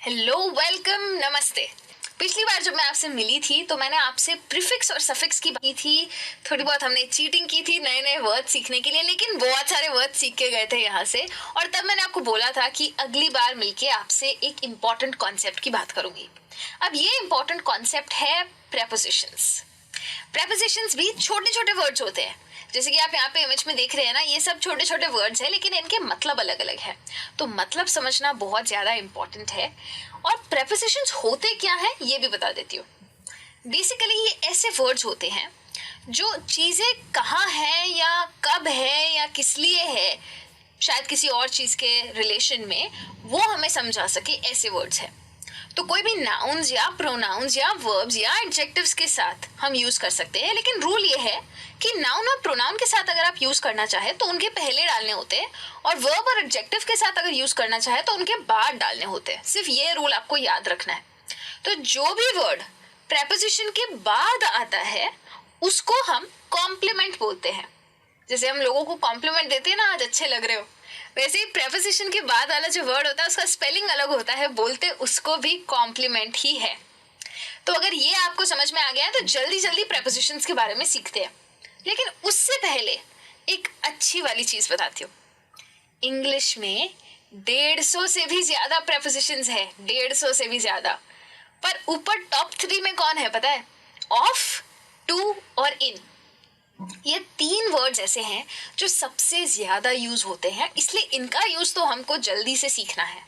Hello, welcome, नमस्ते। पिछली बार जब मैं आपसे मिली थी तो मैंने आपसे प्रीफिक्स और सफिक्स की बात की थी। थोड़ी बहुत हमने चीटिंग की थी नए नए वर्ड सीखने के लिए, लेकिन बहुत सारे वर्ड सीख के गए थे यहाँ से। और तब मैंने आपको बोला था कि अगली बार मिलके आपसे एक इम्पॉर्टेंट कॉन्सेप्ट की बात करूंगी। अब ये इम्पॉर्टेंट कॉन्सेप्ट है प्रेपोजिशंस। प्रेपोजिशंस भी छोटे छोटे वर्ड्स होते हैं, जैसे कि आप यहाँ पे इमेज में देख रहे हैं ना, ये सब छोटे छोटे वर्ड्स हैं, लेकिन इनके मतलब अलग अलग है। तो मतलब समझना बहुत ज्यादा इंपॉर्टेंट है। और प्रेपोजिशंस होते क्या है ये भी बता देती हूँ। बेसिकली ये ऐसे वर्ड्स होते हैं जो चीजें कहाँ है या कब है या किस लिए है, शायद किसी और चीज के रिलेशन में, वो हमें समझा सके, ऐसे वर्ड्स हैं। तो कोई भी नाउन्स या प्रोनाउंस या वर्ब्स या एडजेक्टिव्स के साथ हम यूज कर सकते हैं, लेकिन रूल ये है कि नाउन और प्रोनाउन के साथ अगर आप यूज करना चाहे तो उनके पहले डालने होते हैं, और वर्ब और एडजेक्टिव के साथ अगर यूज करना चाहे तो उनके बाद डालने होते हैं। सिर्फ ये रूल आपको याद रखना है। तो जो भी वर्ड प्रेपोजिशन के बाद आता है उसको हम कॉम्प्लीमेंट बोलते हैं। जैसे हम लोगों को कॉम्प्लीमेंट देते हैं ना, आज अच्छे लग रहे हो, वैसे ही प्रेपोजिशन के बाद वाला जो वर्ड होता है उसका स्पेलिंग अलग होता है, बोलते उसको भी कॉम्प्लीमेंट ही है। तो अगर ये आपको समझ में आ गया है तो जल्दी जल्दी प्रेपोजिशंस के बारे में सीखते हैं। लेकिन उससे पहले एक अच्छी वाली चीज बताती हूँ। इंग्लिश में 150 से भी ज्यादा प्रेपोजिशंस है, 150 से भी ज्यादा। पर ऊपर टॉप 3 में कौन है पता है? ऑफ, टू और इन। ये 3 वर्ड्स ऐसे हैं जो सबसे ज्यादा यूज होते हैं, इसलिए इनका यूज तो हमको जल्दी से सीखना है।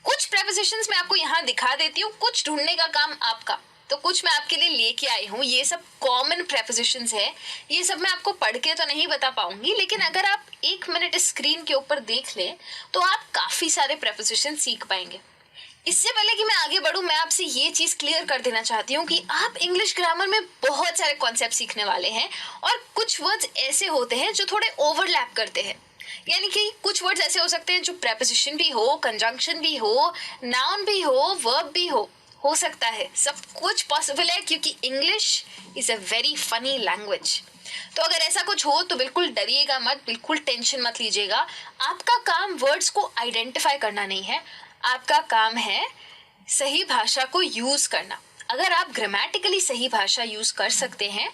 कुछ प्रेपोजिशंस मैं आपको यहाँ दिखा देती हूँ, कुछ ढूंढने का काम आपका। तो कुछ मैं आपके लिए लेके आई हूँ। ये सब कॉमन प्रेपोजिशंस है, ये सब मैं आपको पढ़ के तो नहीं बता पाऊंगी, लेकिन अगर आप 1 मिनट स्क्रीन के ऊपर देख लें तो आप काफी सारे प्रेपोजिशन सीख पाएंगे। इससे पहले कि मैं आगे बढ़ूं, मैं आपसे ये चीज क्लियर कर देना चाहती हूँ कि आप इंग्लिश ग्रामर में बहुत सारे कॉन्सेप्ट सीखने वाले हैं, और कुछ वर्ड्स ऐसे होते हैं जो थोड़े ओवरलैप करते हैं। यानी कि कुछ वर्ड्स ऐसे हो सकते हैं जो प्रेपोजिशन भी हो, कंजंक्शन भी हो, नाउन भी हो, वर्ब भी हो सकता है। सब कुछ पॉसिबल है, क्योंकि English is a very funny language. तो अगर ऐसा कुछ हो तो बिल्कुल डरिएगा मत, बिल्कुल टेंशन मत लीजिएगा। आपका काम वर्ड्स को आइडेंटिफाई करना नहीं है, आपका काम है सही भाषा को यूज करना। अगर आप ग्रामेटिकली सही भाषा यूज कर सकते हैं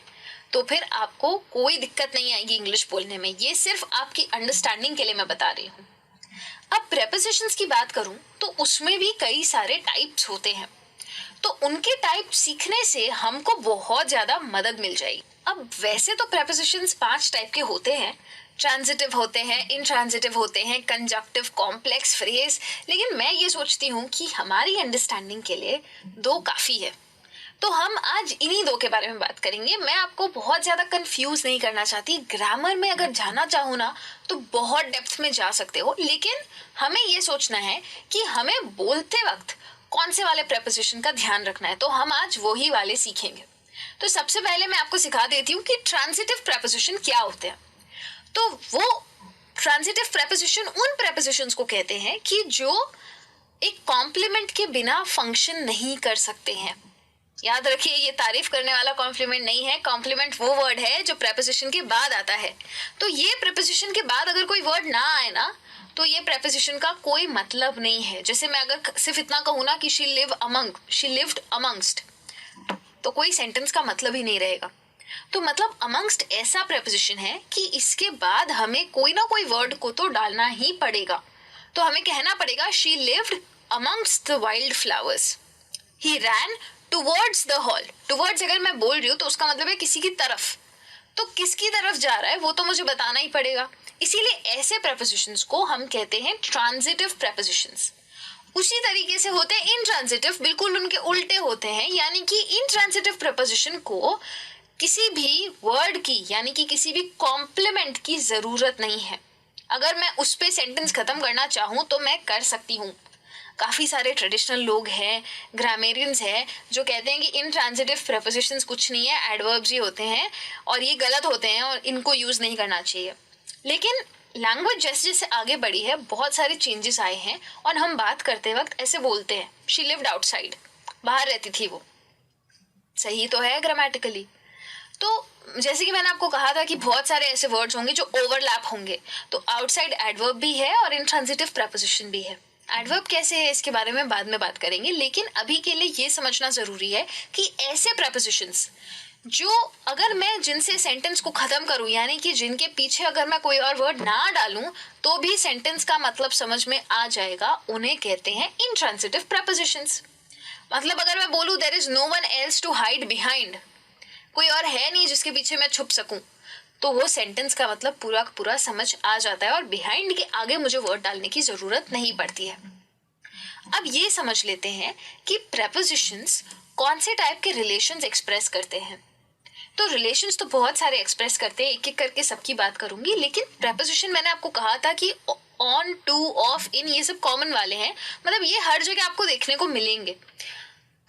तो फिर आपको कोई दिक्कत नहीं आएगी इंग्लिश बोलने में। ये सिर्फ आपकी अंडरस्टैंडिंग के लिए मैं बता रही हूँ। अब प्रेपोजिशंस की बात करूं तो उसमें भी कई सारे टाइप्स होते हैं, तो उनके टाइप सीखने से हमको बहुत ज्यादा मदद मिल जाएगी। अब वैसे तो प्रेपोजिशंस 5 टाइप के होते हैं। ट्रांजिटिव होते हैं, इंट्रांजिटिव होते हैं, कंजक्टिव, कॉम्प्लेक्स फ्रेज। लेकिन मैं ये सोचती हूँ कि हमारी अंडरस्टैंडिंग के लिए 2 काफी है, तो हम आज इन्हीं 2 के बारे में बात करेंगे। मैं आपको बहुत ज्यादा कंफ्यूज नहीं करना चाहती। ग्रामर में अगर जाना चाहो ना तो बहुत डेप्थ में जा सकते हो, लेकिन हमें ये सोचना है कि हमें बोलते वक्त कौन से वाले प्रेपोजिशन का ध्यान रखना है, तो हम आज वही वाले सीखेंगे। तो सबसे पहले मैं आपको सिखा देती हूँ कि ट्रांजिटिव प्रेपोजिशन क्या होते हैं। तो वो ट्रांजिटिव प्रेपोजिशन उन प्रेपोजिशंस को कहते हैं कि जो एक कॉम्प्लीमेंट के बिना फंक्शन नहीं कर सकते हैं। याद रखिए, ये तारीफ करने वाला कॉम्प्लीमेंट नहीं है। कॉम्प्लीमेंट वो वर्ड है जो प्रेपोजिशन के बाद आता है। तो ये प्रेपोजिशन के बाद अगर कोई वर्ड ना आए ना तो ये प्रेपोजिशन का कोई मतलब नहीं है। जैसे मैं अगर सिर्फ इतना कहूँ ना कि शी लिव्ड अमंगस्ट, तो कोई सेंटेंस का मतलब ही नहीं रहेगा। तो मतलब अमंगस्ट ऐसा प्रेपोजिशन है कि इसके बाद हमें कोई ना कोई वर्ड को तो डालना ही पड़ेगा। तो हमें कहना पड़ेगा she lived amongst the wild flowers, he ran towards the hall. Towards अगर मैं बोल रही हूँ तो उसका मतलब है किसी की तरफ, तो किसकी तरफ जा रहा है वो तो मुझे बताना ही पड़ेगा। इसीलिए ऐसे प्रेपोजिशंस को हम कहते हैं ट्रांजिटिव प्रेपोजिशंस। उसी तरीके से होते हैं इंट्रांजिटिव, बिल्कुल उनके उल्टे होते हैं। यानी कि इंट्रांजिटिव प्रेपोजिशन को किसी भी वर्ड की, यानी कि किसी भी कॉम्प्लीमेंट की जरूरत नहीं है। अगर मैं उस पे सेंटेंस खत्म करना चाहूँ तो मैं कर सकती हूँ। काफी सारे ट्रेडिशनल लोग हैं, ग्रामेरियंस हैं, जो कहते हैं कि इंट्रांजिटिव प्रेपोजिशंस कुछ नहीं है, एडवर्ब्स ही होते हैं और ये गलत होते हैं और इनको यूज नहीं करना चाहिए। लेकिन लैंग्वेज जैसे जैसे आगे बढ़ी है बहुत सारे चेंजेस आए हैं, और हम बात करते वक्त ऐसे बोलते हैं, शी लिव्ड आउटसाइड, बाहर रहती थी वो। सही तो है ग्रामेटिकली। तो जैसे कि मैंने आपको कहा था कि बहुत सारे ऐसे वर्ड्स होंगे जो ओवरलैप होंगे, तो आउटसाइड एडवर्ब भी है और इंट्रांजिटिव प्रेपोजिशन भी है। एडवर्ब कैसे है इसके बारे में बाद में बात करेंगे, लेकिन अभी के लिए ये समझना जरूरी है कि ऐसे प्रपोजिशंस जो अगर मैं जिनसे सेंटेंस को खत्म करूं, यानी कि जिनके पीछे अगर मैं कोई और वर्ड ना डालूं तो भी सेंटेंस का मतलब समझ में आ जाएगा, उन्हें कहते हैं इंट्रांसिटिव प्रपोजिशंस। मतलब अगर मैं बोलूं there is no one else to hide behind, कोई और है नहीं जिसके पीछे मैं छुप सकूं, तो वो सेंटेंस का मतलब पूरा पूरा समझ आ जाता है और बिहाइंड के आगे मुझे वर्ड डालने की जरूरत नहीं पड़ती है। अब ये समझ लेते हैं कि प्रपोजिशंस कौन से टाइप के रिलेशंस एक्सप्रेस करते हैं। तो रिलेशंस तो बहुत सारे एक्सप्रेस करते हैं, एक एक करके सबकी बात करूंगी, लेकिन प्रपोजिशन मैंने आपको कहा था कि ऑन, टू, ऑफ, इन, ये सब कॉमन वाले हैं, मतलब ये हर जगह आपको देखने को मिलेंगे।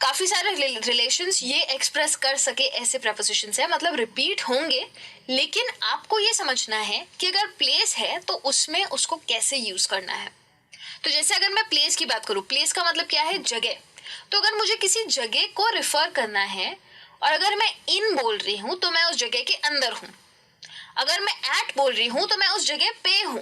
काफी सारे रिलेशंस ये एक्सप्रेस कर सके ऐसे प्रपोजिशंस है, मतलब रिपीट होंगे, लेकिन आपको ये समझना है कि अगर प्लेस है तो उसमें उसको कैसे यूज करना है। तो जैसे अगर मैं प्लेस की बात करूं, प्लेस का मतलब क्या है, जगह। तो अगर मुझे किसी जगह को रिफर करना है और अगर मैं इन बोल रही हूं तो मैं उस जगह के अंदर हूं, अगर मैं एट बोल रही हूं तो मैं उस जगह पे हूं,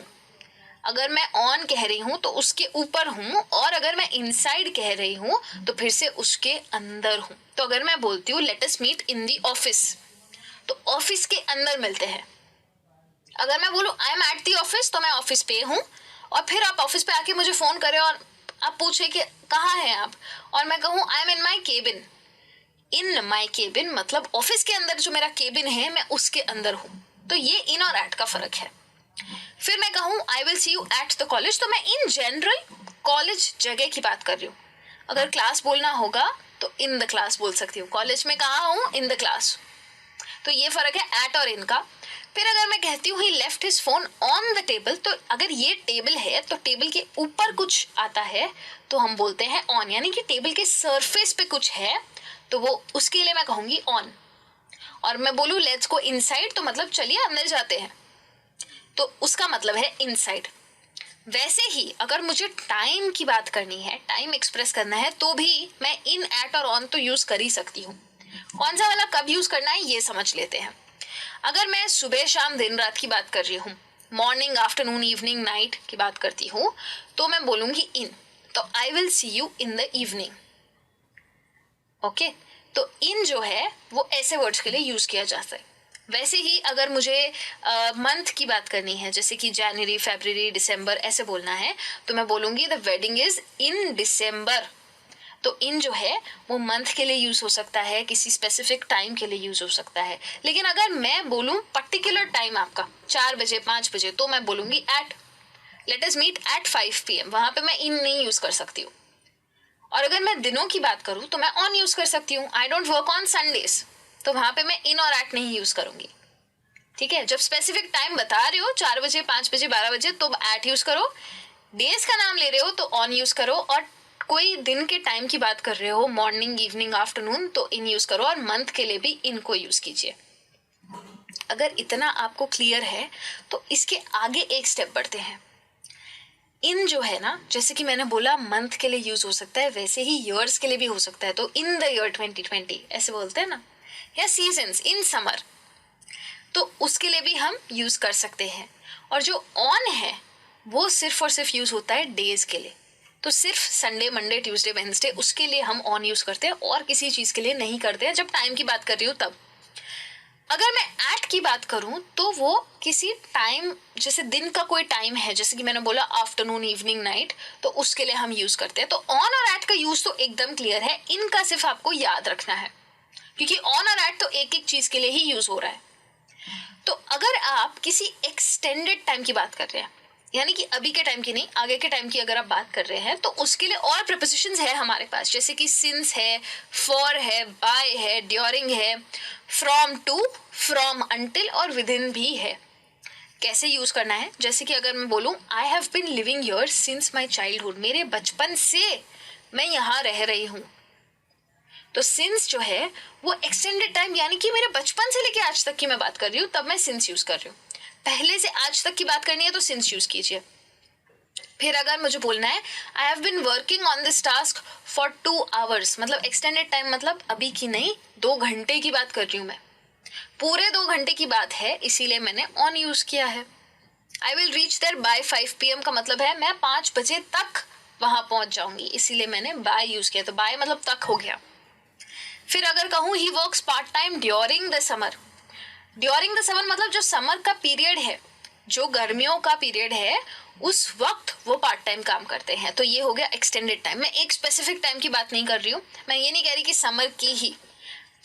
अगर मैं ऑन कह रही हूं तो उसके ऊपर हूं, और अगर मैं इनसाइड कह रही हूं तो फिर से उसके अंदर हूं। तो अगर मैं बोलती हूँ let us meet in the office, तो ऑफिस के अंदर मिलते हैं। अगर मैं बोलूँ I am at the office तो मैं ऑफिस पे हूँ, और फिर आप ऑफिस पे आके मुझे फोन करें और आप पूछे कि कहाँ हैं आप, और मैं कहूँ I am in my cabin. In my cabin मतलब ऑफिस के अंदर जो मेरा केबिन है मैं उसके अंदर हूँ। तो ये इन और एट का फर्क है। फिर मैं कहूँ I will see you at the college, तो मैं इन जनरल कॉलेज जगह की बात कर रही हूँ। अगर क्लास बोलना होगा तो इन द क्लास बोल सकती हूँ, कॉलेज में कहाँ हूँ, इन द क्लास। तो ये फर्क है एट और इन का। फिर अगर मैं कहती हूँ he left his phone on the table, तो अगर ये टेबल है तो टेबल के ऊपर कुछ आता है तो हम बोलते हैं ऑन, यानी कि टेबल के सरफेस पे कुछ है तो वो उसके लिए मैं कहूंगी ऑन। और मैं बोलूँ लेट्स गो इनसाइड, तो मतलब चलिए अंदर जाते हैं, तो उसका मतलब है इनसाइड। वैसे ही अगर मुझे टाइम की बात करनी है, टाइम एक्सप्रेस करना है, तो भी मैं इन, एट और ऑन तो यूज कर ही सकती हूँ। कौन सा वाला कब यूज करना है ये समझ लेते हैं। अगर मैं सुबह शाम दिन रात की बात कर रही हूँ, मॉर्निंग आफ्टरनून इवनिंग नाइट की बात करती हूँ, तो मैं बोलूंगी इन, तो I will see you in the evening. Okay, तो इन जो है वो ऐसे वर्ड्स के लिए यूज किया जाता है। वैसे ही अगर मुझे मंथ की बात करनी है, जैसे कि जनवरी, फरवरी, दिसंबर ऐसे बोलना है, तो मैं बोलूंगी द वेडिंग इज इन दिसंबर। तो इन जो है वो मंथ के लिए यूज हो सकता है, किसी स्पेसिफिक टाइम के लिए यूज हो सकता है। लेकिन अगर मैं बोलूं पर्टिकुलर टाइम आपका 4 बजे 5 बजे, तो मैं बोलूंगी at, let us meet at 5 PM। वहां पे मैं इन नहीं यूज कर सकती हूँ। और अगर मैं दिनों की बात करूं तो मैं ऑन यूज कर सकती हूँ, I don't work on Sundays, तो वहां पे मैं इन और एट नहीं यूज करूंगी। ठीक है, जब स्पेसिफिक टाइम बता रहे हो 4 बजे 5 बजे 12 बजे तो एट यूज करो, डेज का नाम ले रहे हो तो ऑन यूज करो, और कोई दिन के टाइम की बात कर रहे हो मॉर्निंग इवनिंग आफ्टरनून तो इन यूज करो, और मंथ के लिए भी इन को यूज कीजिए। अगर इतना आपको क्लियर है तो इसके आगे एक स्टेप बढ़ते हैं। इन जो है ना, जैसे कि मैंने बोला मंथ के लिए यूज हो सकता है, वैसे ही ईयर्स के लिए भी हो सकता है। तो इन द ईयर 2020 ऐसे बोलते हैं ना, या सीजन्स इन समर, तो उसके लिए भी हम यूज कर सकते हैं। और जो ऑन है वो सिर्फ और सिर्फ यूज होता है डेज के लिए, तो सिर्फ संडे मंडे ट्यूसडे वेंसडे उसके लिए हम ऑन यूज करते हैं, और किसी चीज के लिए नहीं करते हैं। जब टाइम की बात कर रही हूँ तब। अगर मैं एट की बात करूं तो वो किसी टाइम, जैसे दिन का कोई टाइम है, जैसे कि मैंने बोला आफ्टरनून इवनिंग नाइट, तो उसके लिए हम यूज करते हैं। तो ऑन और एट का यूज तो एकदम क्लियर है, इनका सिर्फ आपको याद रखना है, क्योंकि ऑन और एट तो एक एक चीज के लिए ही यूज हो रहा है। तो अगर आप किसी एक्सटेंडेड टाइम की बात कर रहे हैं, यानी कि अभी के टाइम की नहीं, आगे के टाइम की अगर आप बात कर रहे हैं, तो उसके लिए और प्रीपोजिशंस है हमारे पास, जैसे कि सिंस है, फॉर है, बाय है, ड्यूरिंग है, फ्रॉम टू, फ्रॉम अंटिल, और विद इन भी है। कैसे यूज करना है, जैसे कि अगर मैं बोलूं I have been living here since my childhood, मेरे बचपन से मैं यहाँ रह रही हूँ, तो सिंस जो है वो एक्सटेंडेड टाइम, यानी कि मेरे बचपन से लेके आज तक की मैं बात कर रही हूँ, तब मैं सिंस यूज कर रही हूँ। पहले से आज तक की बात करनी है तो सिंस यूज कीजिए। फिर अगर मुझे बोलना है I have been working on this task for 2 hours, मतलब एक्सटेंडेड टाइम, मतलब अभी की नहीं, 2 घंटे की बात कर रही हूँ मैं, पूरे 2 घंटे की बात है, इसीलिए मैंने ऑन यूज किया है। I will reach there by 5 PM का मतलब है मैं 5 बजे तक वहां पहुंच जाऊंगी, इसीलिए मैंने बाय यूज किया। तो बाय मतलब तक हो गया। फिर अगर कहूँ he works part time during the summer, during the summer मतलब जो समर का पीरियड है, जो गर्मियों का पीरियड है, उस वक्त वो पार्ट टाइम काम करते हैं। तो ये हो गया एक्सटेंडेड टाइम। मैं एक स्पेसिफिक टाइम की बात नहीं कर रही हूँ, मैं ये नहीं कह रही कि समर की ही,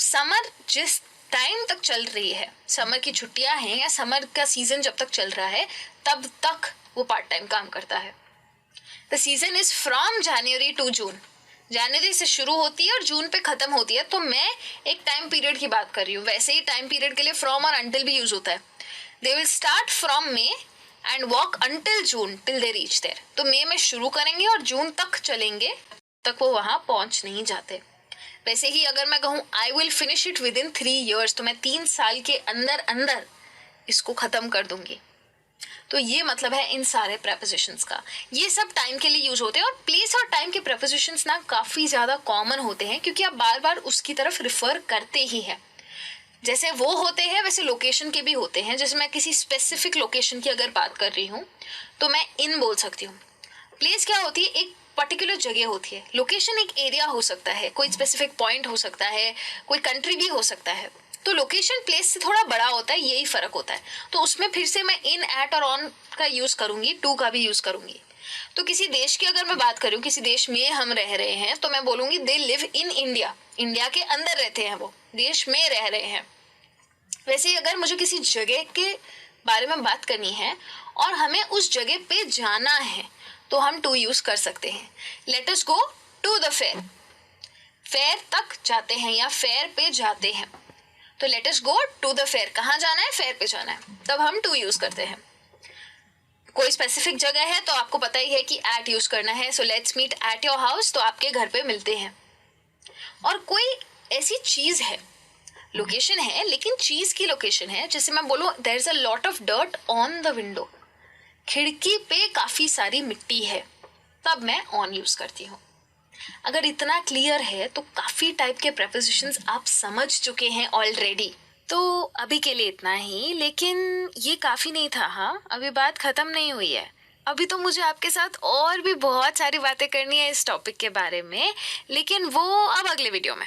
समर जिस टाइम तक चल रही है, समर की छुट्टियां हैं या समर का सीजन जब तक चल रहा है तब तक वो पार्ट टाइम काम करता है। The season is from January to June, जनवरी से शुरू होती है और जून पे खत्म होती है। तो मैं एक टाइम पीरियड की बात कर रही हूँ। वैसे ही टाइम पीरियड के लिए फ्रॉम और अंटिल भी यूज होता है। They will start from May and walk until June till they reach there. तो मई में शुरू करेंगे और जून तक चलेंगे, तक वो वहां पहुंच नहीं जाते। वैसे ही अगर मैं कहूँ I will finish it with in 3 years, तो मैं 3 साल के अंदर अंदर इसको खत्म कर दूंगी। तो ये मतलब है इन सारे प्रेपोजिशंस का। ये सब टाइम के लिए यूज होते हैं और प्लेस और टाइम के प्रेपोजिशंस ना काफी ज्यादा कॉमन होते हैं, क्योंकि आप बार बार उसकी तरफ रिफर करते ही हैं। जैसे वो होते हैं वैसे लोकेशन के भी होते हैं। जैसे मैं किसी स्पेसिफिक लोकेशन की अगर बात कर रही हूँ तो मैं इन बोल सकती हूँ। प्लेस क्या होती है, एक पर्टिकुलर जगह होती है। लोकेशन एक एरिया हो सकता है, कोई स्पेसिफिक पॉइंट हो सकता है, कोई कंट्री भी हो सकता है। तो लोकेशन प्लेस से थोड़ा बड़ा होता है, यही फर्क होता है। तो उसमें फिर से मैं इन, एट और ऑन का यूज करूंगी, टू का भी यूज करूंगी। तो किसी देश की अगर मैं बात करूं, किसी देश में हम रह रहे हैं, तो मैं बोलूंगी they live in India, India के अंदर रहते हैं, वो देश में रह रहे हैं। वैसे ही अगर मुझे किसी जगह के बारे में बात करनी है और हमें उस जगह पे जाना है तो हम टू यूज कर सकते हैं। Let us go to the fair, fair तक जाते हैं या फेयर पे जाते हैं। तो let us go to the fair, कहाँ जाना है, फेयर पे जाना है, तब हम टू यूज करते हैं। कोई स्पेसिफिक जगह है तो आपको पता ही है कि एट यूज करना है। So let's meet at your house, तो आपके घर पे मिलते हैं। और कोई ऐसी चीज है, लोकेशन है लेकिन चीज की लोकेशन है, जैसे मैं बोलूं there is a lot of dirt on the window, खिड़की पे काफी सारी मिट्टी है, तब मैं ऑन यूज करती हूँ। अगर इतना क्लियर है तो काफी टाइप के प्रेपोजिशंस आप समझ चुके हैं ऑलरेडी। तो अभी के लिए इतना ही, लेकिन ये काफी नहीं था। हाँ, अभी बात खत्म नहीं हुई है। अभी तो मुझे आपके साथ और भी बहुत सारी बातें करनी है इस टॉपिक के बारे में, लेकिन वो अब अगले वीडियो में।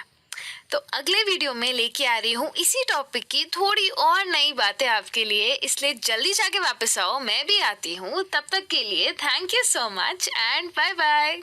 तो अगले वीडियो में लेके आ रही हूँ इसी टॉपिक की थोड़ी और नई बातें आपके लिए, इसलिए जल्दी जाके वापस आओ, मैं भी आती हूँ। तब तक के लिए thank you so much and bye bye.